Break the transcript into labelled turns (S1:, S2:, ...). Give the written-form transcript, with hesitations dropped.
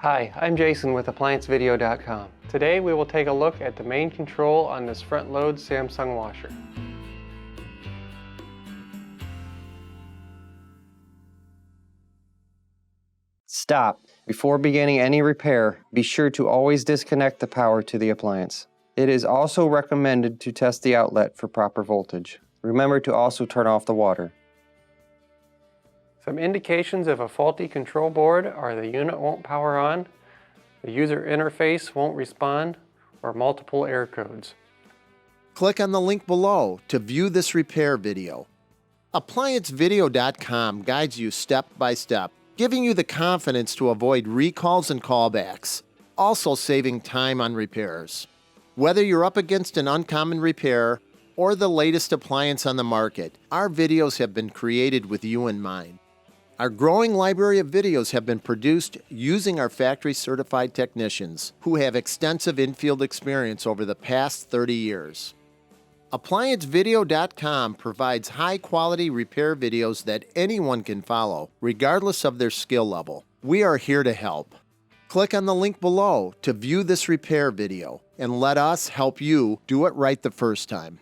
S1: Hi, I'm Jason with ApplianceVideo.com. Today we will take a look at the main control on this front load Samsung washer. Stop. Before beginning any repair, be sure to always disconnect the power to the appliance. It is also recommended to test the outlet for proper voltage. Remember to also turn off the water. Some indications of a faulty control board are the unit won't power on, the user interface won't respond, or multiple error codes.
S2: Click on the link below to view this repair video. ApplianceVideo.com guides you step by step, giving you the confidence to avoid recalls and callbacks, also saving time on repairs. Whether you're up against an uncommon repair or the latest appliance on the market, our videos have been created with you in mind. Our growing library of videos have been produced using our factory-certified technicians who have extensive infield experience over the past 30 years. ApplianceVideo.com provides high-quality repair videos that anyone can follow, regardless of their skill level. We are here to help. Click on the link below to view this repair video and let us help you do it right the first time.